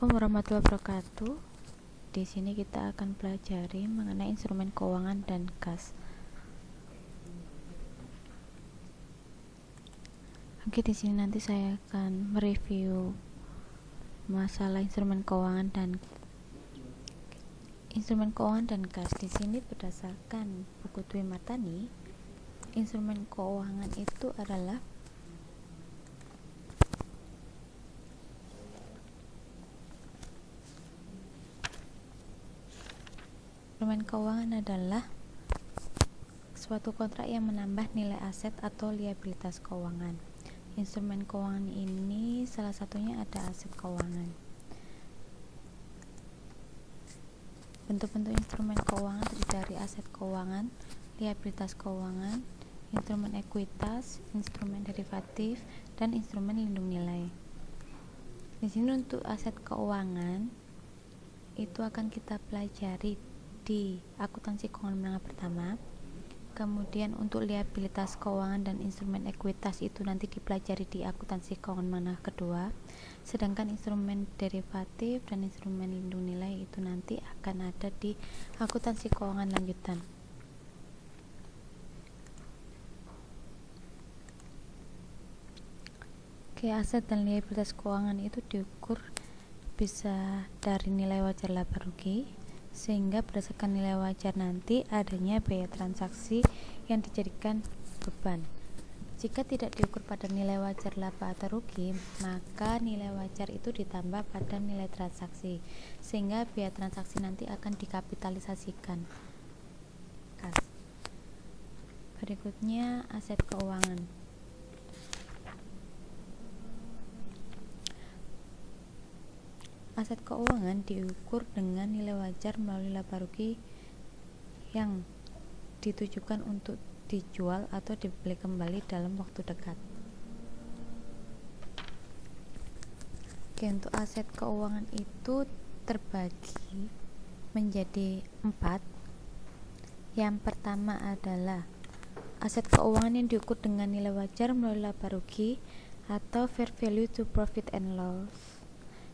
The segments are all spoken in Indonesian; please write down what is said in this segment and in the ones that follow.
Assalamualaikum warahmatullahi wabarakatuh. Di sini kita akan pelajari mengenai instrumen keuangan dan kas. Oke, di sini nanti saya akan mereview masalah instrumen keuangan dan kas. Di sini berdasarkan buku Dwi Martani, instrumen keuangan itu adalah suatu kontrak yang menambah nilai aset atau liabilitas keuangan. Instrumen keuangan ini salah satunya ada aset keuangan. Bentuk-bentuk instrumen keuangan terdiri dari aset keuangan, liabilitas keuangan, instrumen ekuitas, instrumen derivatif, dan instrumen lindung nilai. Di sini untuk aset keuangan itu akan kita pelajari di akuntansi keuangan menengah pertama. Kemudian untuk liabilitas keuangan dan instrumen ekuitas itu nanti dipelajari di akuntansi keuangan menengah kedua. Sedangkan instrumen derivatif dan instrumen lindung nilai itu nanti akan ada di akuntansi keuangan lanjutan. Oke, aset dan liabilitas keuangan itu diukur bisa dari nilai wajar laba rugi, sehingga berdasarkan nilai wajar nanti adanya biaya transaksi yang dijadikan beban. Jika tidak diukur pada nilai wajar laba atau rugi, maka nilai wajar itu ditambah pada nilai transaksi, sehingga biaya transaksi nanti akan dikapitalisasikan. Berikutnya aset keuangan. Aset keuangan diukur dengan nilai wajar melalui laba rugi yang ditujukan untuk dijual atau dibeli kembali dalam waktu dekat. Oke, untuk aset keuangan itu terbagi menjadi 4. Yang pertama adalah aset keuangan yang diukur dengan nilai wajar melalui laba rugi atau fair value to profit and loss.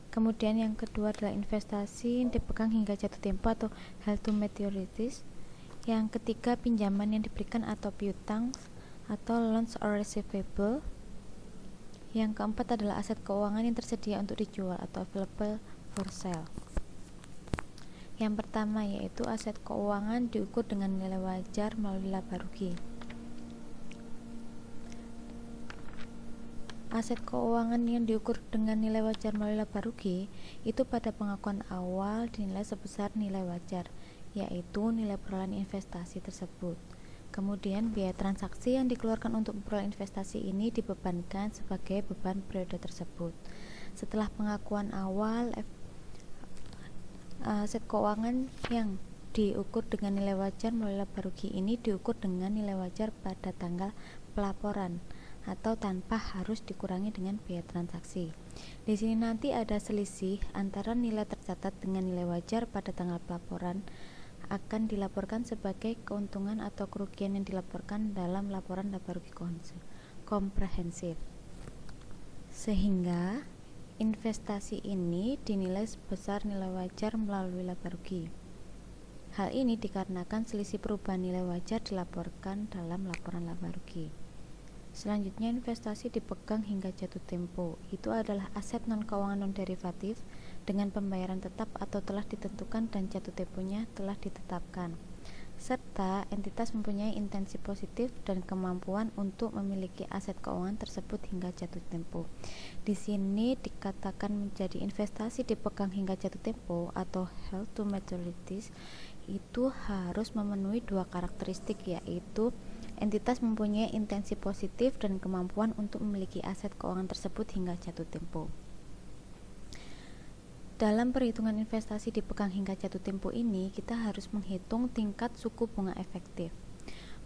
Kemudian yang kedua adalah investasi yang dipegang hingga jatuh tempo atau held to maturities. Yang ketiga pinjaman yang diberikan atau piutang atau loans or receivable. Yang keempat adalah aset keuangan yang tersedia untuk dijual atau available for sale. Yang pertama yaitu aset keuangan diukur dengan nilai wajar melalui laba rugi. Aset keuangan yang diukur dengan nilai wajar melalui laba rugi itu pada pengakuan awal dinilai sebesar nilai wajar, yaitu nilai perolehan investasi tersebut. Kemudian biaya transaksi yang dikeluarkan untuk memperoleh investasi ini dibebankan sebagai beban periode tersebut. Setelah pengakuan awal, aset keuangan yang diukur dengan nilai wajar melalui laba rugi ini diukur dengan nilai wajar pada tanggal pelaporan atau tanpa harus dikurangi dengan biaya transaksi. Di sini nanti ada selisih antara nilai tercatat dengan nilai wajar pada tanggal pelaporan akan dilaporkan sebagai keuntungan atau kerugian yang dilaporkan dalam laporan laba rugi komprehensif. Sehingga investasi ini dinilai sebesar nilai wajar melalui laba rugi. Hal ini dikarenakan selisih perubahan nilai wajar dilaporkan dalam laporan laba rugi. Selanjutnya investasi dipegang hingga jatuh tempo. Itu adalah aset non keuangan non derivatif dengan pembayaran tetap atau telah ditentukan dan jatuh temponya telah ditetapkan. Serta entitas mempunyai intensi positif dan kemampuan untuk memiliki aset keuangan tersebut hingga jatuh tempo. Di sini dikatakan menjadi investasi dipegang hingga jatuh tempo atau held to maturities itu harus memenuhi 2 karakteristik, yaitu entitas mempunyai intensi positif dan kemampuan untuk memiliki aset keuangan tersebut hingga jatuh tempo. Dalam perhitungan investasi dipegang hingga jatuh tempo ini, kita harus menghitung tingkat suku bunga efektif.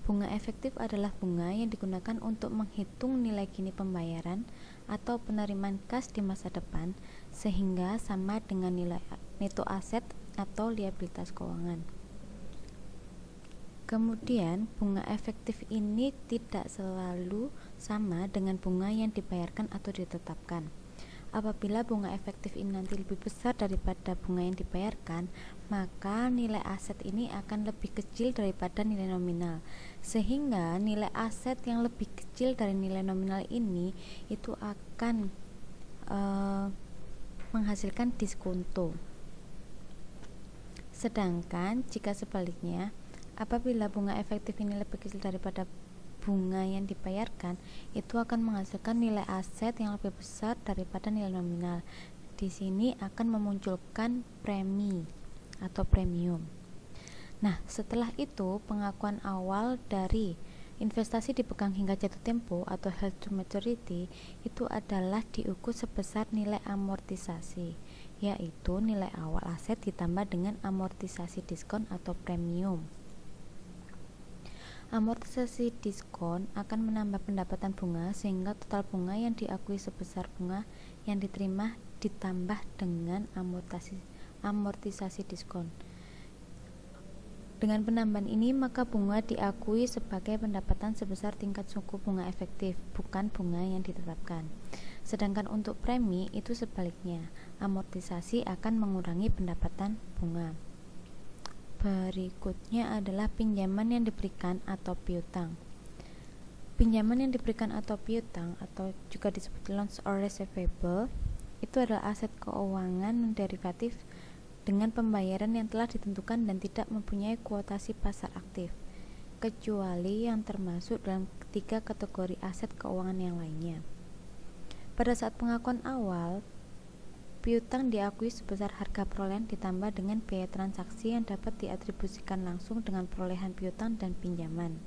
Bunga efektif adalah bunga yang digunakan untuk menghitung nilai kini pembayaran atau penerimaan kas di masa depan, sehingga sama dengan nilai neto aset atau liabilitas keuangan. Kemudian, bunga efektif ini tidak selalu sama dengan bunga yang dibayarkan atau ditetapkan. Apabila bunga efektif ini nanti lebih besar daripada bunga yang dibayarkan, maka nilai aset ini akan lebih kecil daripada nilai nominal, sehingga nilai aset yang lebih kecil dari nilai nominal ini itu akan menghasilkan diskonto. Sedangkan jika sebaliknya, apabila bunga efektif ini lebih kecil daripada bunga yang dibayarkan, itu akan menghasilkan nilai aset yang lebih besar daripada nilai nominal. Di sini akan memunculkan premi atau premium. Nah, setelah itu pengakuan awal dari investasi dipegang hingga jatuh tempo atau held to maturity itu adalah diukur sebesar nilai amortisasi, yaitu nilai awal aset ditambah dengan amortisasi diskon atau premium. Amortisasi diskon akan menambah pendapatan bunga sehingga total bunga yang diakui sebesar bunga yang diterima ditambah dengan amortisasi diskon. Dengan penambahan ini maka bunga diakui sebagai pendapatan sebesar tingkat suku bunga efektif, bukan bunga yang ditetapkan. Sedangkan untuk premi itu sebaliknya, amortisasi akan mengurangi pendapatan bunga. Berikutnya adalah pinjaman yang diberikan atau piutang. Pinjaman yang diberikan atau piutang atau juga disebut loans or receivable itu adalah aset keuangan derivatif dengan pembayaran yang telah ditentukan dan tidak mempunyai kuotasi pasar aktif, kecuali yang termasuk dalam ketiga kategori aset keuangan yang lainnya. Pada saat pengakuan awal, piutang diakui sebesar harga perolehan ditambah dengan biaya transaksi yang dapat diatribusikan langsung dengan perolehan piutang dan pinjaman.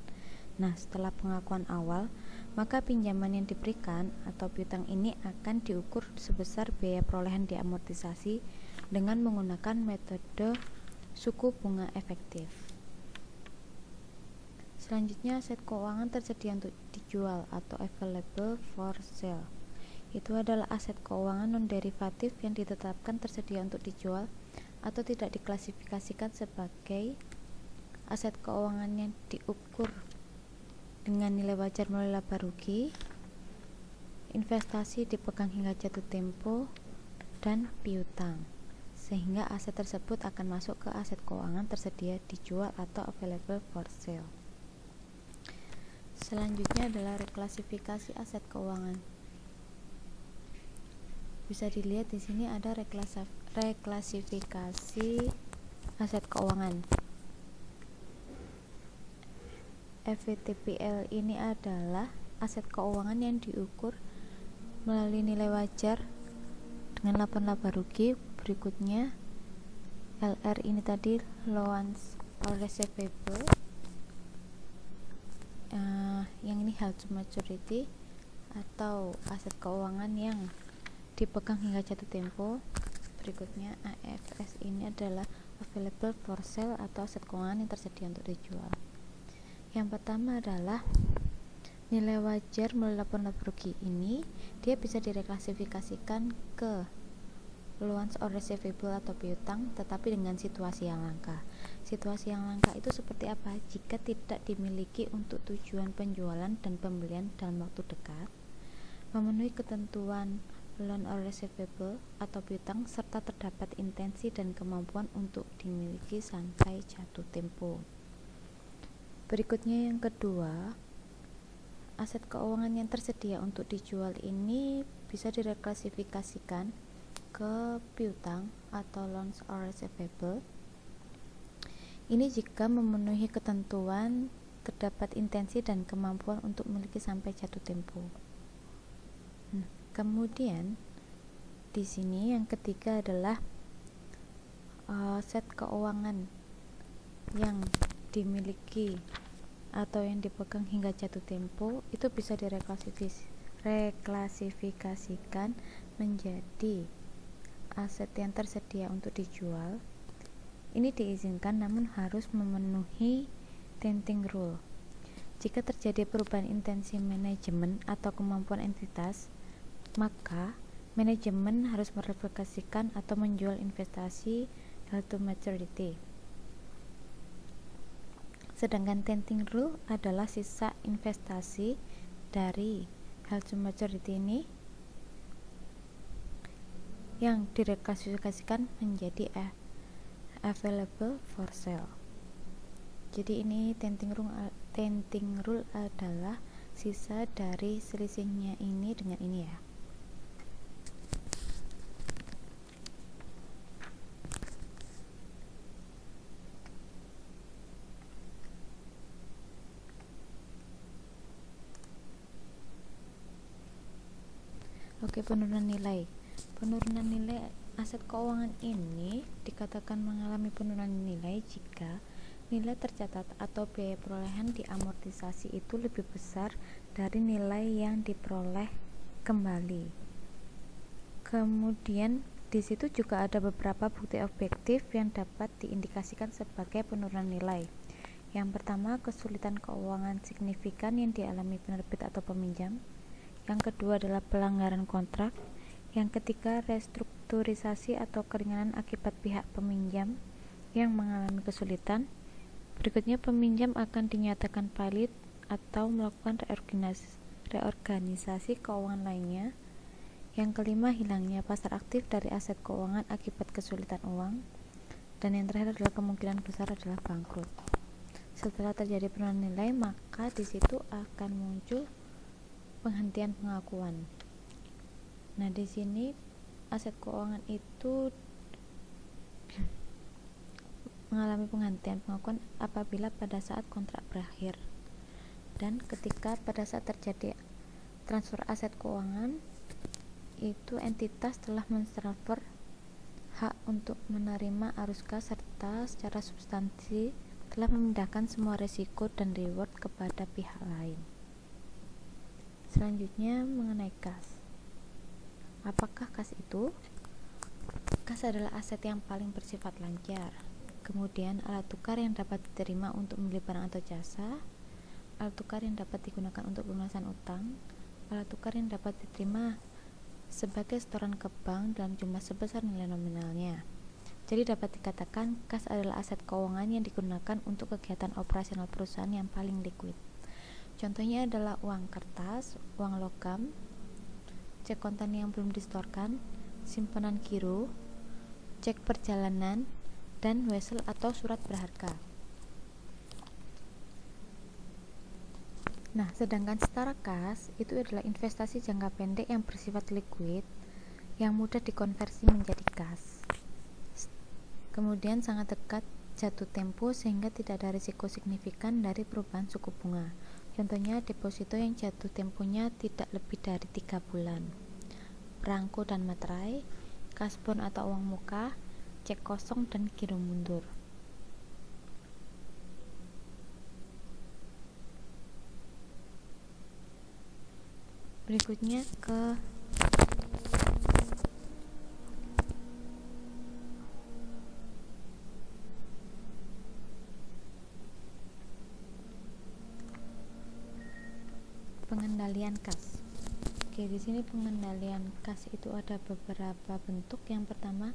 Nah, setelah pengakuan awal, maka pinjaman yang diberikan atau piutang ini akan diukur sebesar biaya perolehan diamortisasi dengan menggunakan metode suku bunga efektif. Selanjutnya, aset keuangan tersedia untuk dijual atau available for sale. Itu adalah aset keuangan non-derivatif yang ditetapkan tersedia untuk dijual atau tidak diklasifikasikan sebagai aset keuangan yang diukur dengan nilai wajar melalui laba rugi, investasi dipegang hingga jatuh tempo, dan piutang, sehingga aset tersebut akan masuk ke aset keuangan tersedia dijual atau available for sale. Selanjutnya adalah reklasifikasi aset keuangan. Bisa dilihat di sini ada reklasifikasi aset keuangan. FVTPL ini adalah aset keuangan yang diukur melalui nilai wajar dengan laporan laba rugi. Berikutnya LR ini tadi loans or receivable, yang ini held to maturity atau aset keuangan yang dipegang hingga jatuh tempo. Berikutnya AFS ini adalah available for sale atau aset keuangan yang tersedia untuk dijual. Yang pertama adalah nilai wajar melalui laporan laba rugi ini dia bisa direklasifikasikan ke loans or receivable atau piutang, tetapi dengan situasi yang langka. Situasi yang langka itu seperti apa? Jika tidak dimiliki untuk tujuan penjualan dan pembelian dalam waktu dekat, memenuhi ketentuan loan or receivable atau piutang, serta terdapat intensi dan kemampuan untuk dimiliki sampai jatuh tempo. Berikutnya yang kedua, aset keuangan yang tersedia untuk dijual ini bisa direklasifikasikan ke piutang atau loans or receivable. Ini jika memenuhi ketentuan, terdapat intensi dan kemampuan untuk memiliki sampai jatuh tempo. Kemudian di sini yang ketiga adalah aset keuangan yang dimiliki atau yang dipegang hingga jatuh tempo itu bisa direklasifikasikan menjadi aset yang tersedia untuk dijual. Ini diizinkan namun harus memenuhi tenting rule. Jika terjadi perubahan intensi manajemen atau kemampuan entitas, maka manajemen harus mereplikasikan atau menjual investasi held to maturity. Sedangkan tenting rule adalah sisa investasi dari held to maturity ini yang direklasifikasikan menjadi available for sale. Jadi ini tenting rule adalah sisa dari selisihnya ini dengan ini ya. Oke, penurunan nilai. Penurunan nilai aset keuangan ini dikatakan mengalami penurunan nilai jika nilai tercatat atau biaya perolehan diamortisasi itu lebih besar dari nilai yang diperoleh kembali. Kemudian di situ juga ada beberapa bukti objektif yang dapat diindikasikan sebagai penurunan nilai. Yang pertama, kesulitan keuangan signifikan yang dialami penerbit atau peminjam. Yang kedua adalah pelanggaran kontrak. Yang ketiga, restrukturisasi atau keringanan akibat pihak peminjam yang mengalami kesulitan. Berikutnya, peminjam akan dinyatakan valid atau melakukan reorganisasi keuangan lainnya. Yang kelima, hilangnya pasar aktif dari aset keuangan akibat kesulitan uang. Dan yang terakhir adalah kemungkinan besar adalah bangkrut. Setelah terjadi penurunan nilai, maka di situ akan muncul penghentian pengakuan. Nah, di sini aset keuangan itu mengalami penghentian pengakuan apabila pada saat kontrak berakhir dan ketika pada saat terjadi transfer aset keuangan itu entitas telah mentransfer hak untuk menerima arus kas serta secara substansi telah memindahkan semua risiko dan reward kepada pihak lain. Selanjutnya mengenai kas. Apakah kas itu? Kas adalah aset yang paling bersifat lancar. Kemudian alat tukar yang dapat diterima untuk membeli barang atau jasa, alat tukar yang dapat digunakan untuk pelunasan utang, alat tukar yang dapat diterima sebagai setoran ke bank dalam jumlah sebesar nilai nominalnya. Jadi dapat dikatakan kas adalah aset keuangan yang digunakan untuk kegiatan operasional perusahaan yang paling liquid. Contohnya adalah uang kertas, uang logam, cek kontan yang belum disetorkan, simpanan giro, cek perjalanan, dan wesel atau surat berharga. Nah, sedangkan setara kas itu adalah investasi jangka pendek yang bersifat liquid yang mudah dikonversi menjadi kas. Kemudian sangat dekat jatuh tempo sehingga tidak ada risiko signifikan dari perubahan suku bunga. Contohnya deposito yang jatuh temponya tidak lebih dari 3 bulan. Perangko dan materai, kas bon atau uang muka, cek kosong dan giro mundur. Berikutnya ke pengendalian kas. Oke, di sini pengendalian kas itu ada beberapa bentuk. Yang pertama,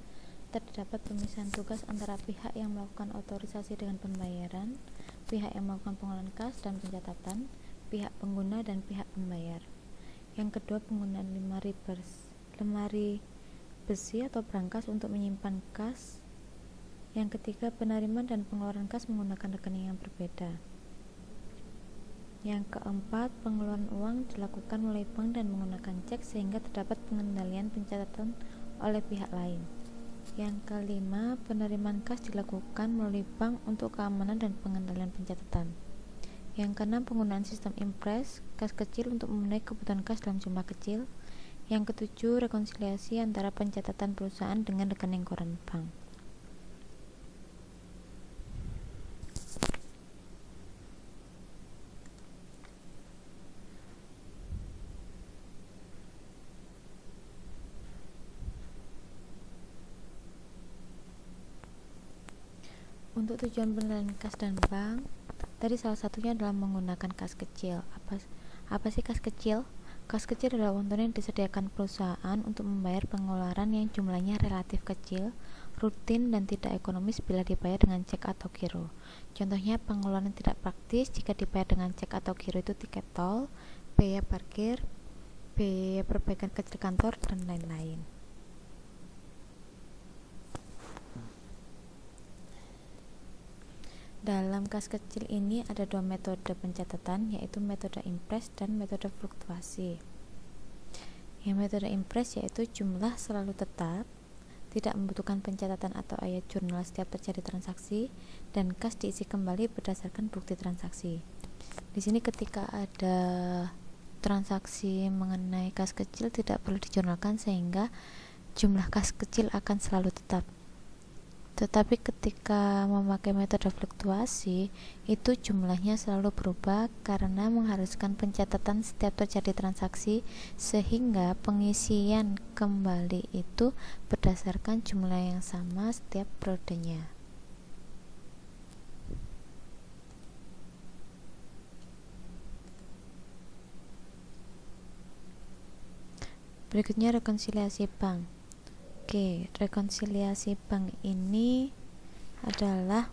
terdapat pemisahan tugas antara pihak yang melakukan otorisasi dengan pembayaran, pihak yang melakukan pengelolaan kas dan pencatatan, pihak pengguna dan pihak pembayar. Yang kedua, penggunaan lemari besi atau brankas untuk menyimpan kas. Yang ketiga, penerimaan dan pengeluaran kas menggunakan rekening yang berbeda. Yang keempat, pengeluaran uang dilakukan melalui bank dan menggunakan cek sehingga terdapat pengendalian pencatatan oleh pihak lain. Yang kelima, penerimaan kas dilakukan melalui bank untuk keamanan dan pengendalian pencatatan. Yang keenam, penggunaan sistem impres kas kecil untuk memenuhi kebutuhan kas dalam jumlah kecil. Yang ketujuh, rekonsiliasi antara pencatatan perusahaan dengan rekening koran bank. Untuk tujuan pengendalian kas dan bank, tadi salah satunya adalah menggunakan kas kecil. Apa sih kas kecil? Kas kecil adalah uang tunai yang disediakan perusahaan untuk membayar pengeluaran yang jumlahnya relatif kecil, rutin, dan tidak ekonomis bila dibayar dengan cek atau giro. Contohnya, pengeluaran tidak praktis jika dibayar dengan cek atau giro itu tiket tol, biaya parkir, biaya perbaikan kecil kantor, dan lain-lain. Dalam kas kecil ini ada dua metode pencatatan, yaitu metode impres dan metode fluktuasi. Yang metode impres yaitu jumlah selalu tetap, tidak membutuhkan pencatatan atau ayat jurnal setiap terjadi transaksi, dan kas diisi kembali berdasarkan bukti transaksi. Di sini ketika ada transaksi mengenai kas kecil tidak perlu dijurnalkan sehingga jumlah kas kecil akan selalu tetap. Tetapi ketika memakai metode fluktuasi, itu jumlahnya selalu berubah karena mengharuskan pencatatan setiap terjadi transaksi, sehingga pengisian kembali itu berdasarkan jumlah yang sama setiap periodenya. Berikutnya rekonsiliasi bank. Oke, rekonsiliasi bank ini adalah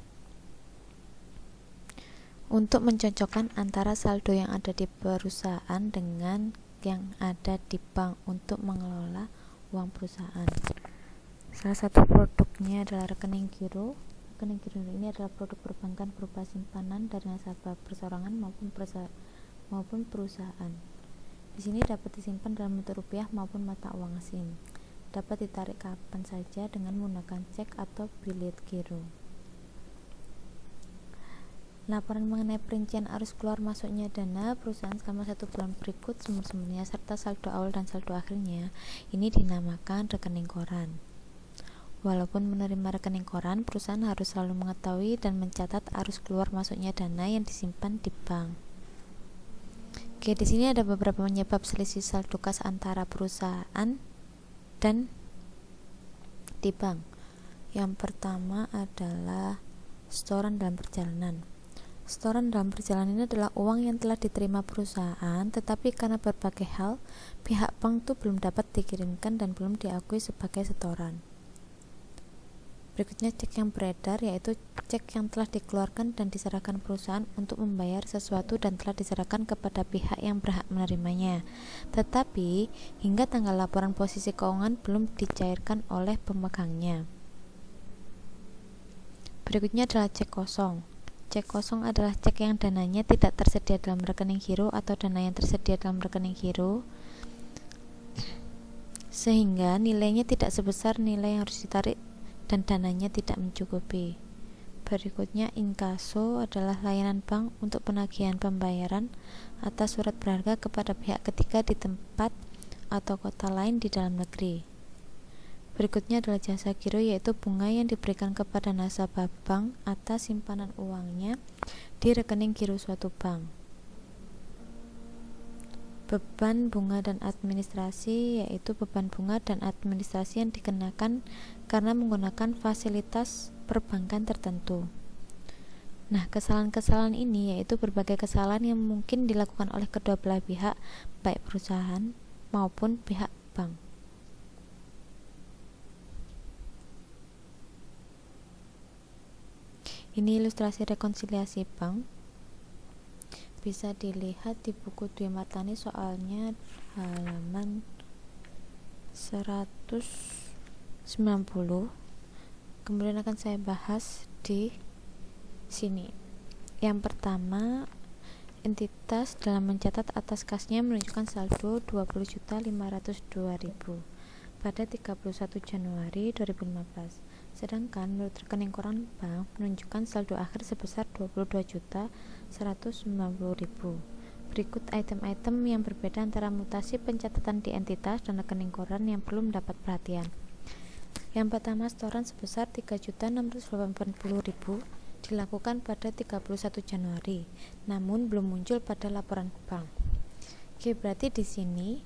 untuk mencocokkan antara saldo yang ada di perusahaan dengan yang ada di bank untuk mengelola uang perusahaan. Salah satu produknya adalah rekening giro. Rekening giro ini adalah produk perbankan berupa simpanan dari nasabah perseorangan maupun perusahaan. Di sini dapat disimpan dalam bentuk rupiah maupun mata uang asing. Dapat ditarik kapan saja dengan menggunakan cek atau bilet giro. Laporan mengenai perincian arus keluar masuknya dana perusahaan selama 1 bulan berikut sumber-sumbernya serta saldo awal dan saldo akhirnya ini dinamakan rekening koran. Walaupun menerima rekening koran, perusahaan harus selalu mengetahui dan mencatat arus keluar masuknya dana yang disimpan di bank. Oke, di sini ada beberapa penyebab selisih saldo kas antara perusahaan dan di bank. Yang pertama adalah setoran dalam perjalanan. Setoran dalam perjalanan ini adalah uang yang telah diterima perusahaan, tetapi karena berbagai hal pihak bank itu belum dapat dikirimkan dan belum diakui sebagai setoran. Berikutnya cek yang beredar, yaitu cek yang telah dikeluarkan dan diserahkan perusahaan untuk membayar sesuatu dan telah diserahkan kepada pihak yang berhak menerimanya, tetapi hingga tanggal laporan posisi keuangan belum dicairkan oleh pemegangnya. Berikutnya adalah cek kosong. Cek kosong adalah cek yang dananya tidak tersedia dalam rekening giro atau dana yang tersedia dalam rekening giro sehingga nilainya tidak sebesar nilai yang harus ditarik dan dananya tidak mencukupi. Berikutnya inkaso adalah layanan bank untuk penagihan pembayaran atas surat berharga kepada pihak ketiga di tempat atau kota lain di dalam negeri. Berikutnya adalah jasa giro, yaitu bunga yang diberikan kepada nasabah bank atas simpanan uangnya di rekening giro suatu bank. Beban bunga dan administrasi, yaitu beban bunga dan administrasi yang dikenakan karena menggunakan fasilitas perbankan tertentu. Nah, kesalahan-kesalahan ini yaitu berbagai kesalahan yang mungkin dilakukan oleh kedua belah pihak, baik perusahaan maupun pihak bank. Ini ilustrasi rekonsiliasi bank. Bisa dilihat di buku Dwi Martani, soalnya halaman 190. Kemudian akan saya bahas di sini. Yang pertama, entitas dalam mencatat atas kasnya menunjukkan saldo 20.502.000 pada 31 Januari 2015. Sedangkan menurut rekening koran bank menunjukkan saldo akhir sebesar 22.190.000. Berikut item-item yang berbeda antara mutasi pencatatan di entitas dan rekening koran yang perlu mendapat perhatian. Yang pertama, setoran sebesar 3.680.000 dilakukan pada 31 Januari, namun belum muncul pada laporan bank. Oke, berarti di sini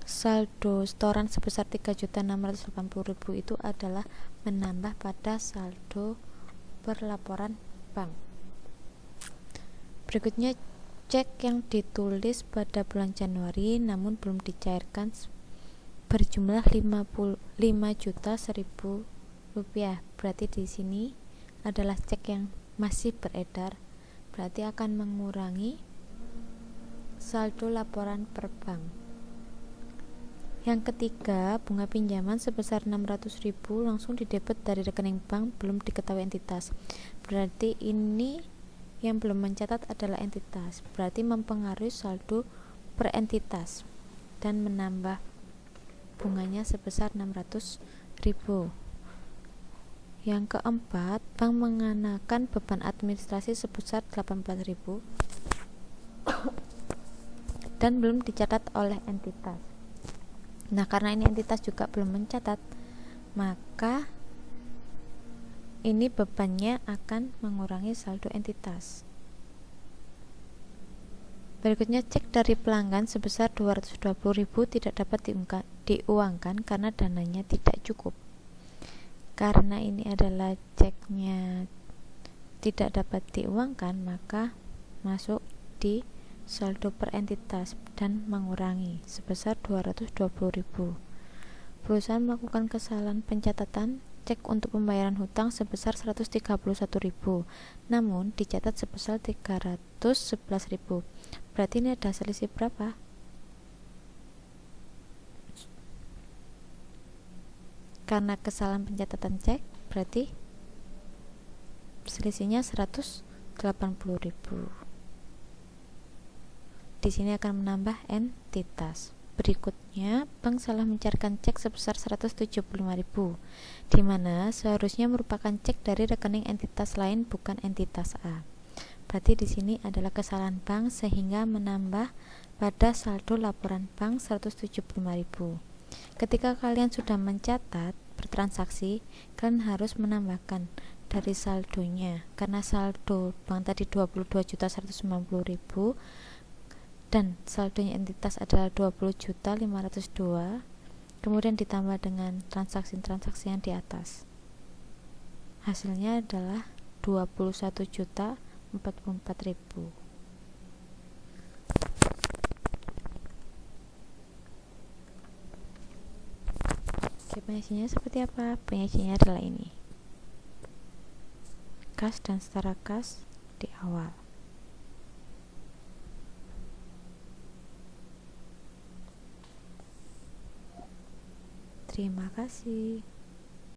saldo setoran sebesar 3.680.000 itu adalah menambah pada saldo perlaporan bank. Berikutnya, cek yang ditulis pada bulan Januari namun belum dicairkan berjumlah 5.100.000 rupiah. Berarti di sini adalah cek yang masih beredar, berarti akan mengurangi saldo laporan per bank. Yang ketiga, bunga pinjaman sebesar 600.000 langsung didebit dari rekening bank belum diketahui entitas. Berarti ini yang belum mencatat adalah entitas, berarti mempengaruhi saldo per entitas dan menambah bunganya sebesar 600.000. Yang keempat, bank mengenakan beban administrasi sebesar 18.000 dan belum dicatat oleh entitas. Nah, karena ini entitas juga belum mencatat, maka ini bebannya akan mengurangi saldo entitas. Berikutnya, cek dari pelanggan sebesar 220.000 tidak dapat diuangkan karena dananya tidak cukup. Karena ini adalah ceknya tidak dapat diuangkan, maka masuk di saldo per entitas dan mengurangi sebesar 220.000. Perusahaan melakukan kesalahan pencatatan cek untuk pembayaran hutang sebesar 131.000, namun dicatat sebesar 311.000. Berarti ini ada selisih berapa? Karena kesalahan pencatatan cek, berarti selisihnya 180.000. Di sini akan menambah entitas. Berikutnya, bank salah mencairkan cek sebesar 175.000, di mana seharusnya merupakan cek dari rekening entitas lain bukan entitas A. Berarti di sini adalah kesalahan bank sehingga menambah pada saldo laporan bank 175.000. Ketika kalian sudah mencatat bertransaksi, kalian harus menambahkan dari saldonya, karena saldo bank tadi 22.190.000 dan saldonya entitas adalah 20.502, kemudian ditambah dengan transaksi-transaksi yang di atas. Hasilnya adalah 21.044.000. Oke, penyajiannya seperti apa? Penyajiannya adalah ini. Kas dan setara kas di awal. Terima kasih.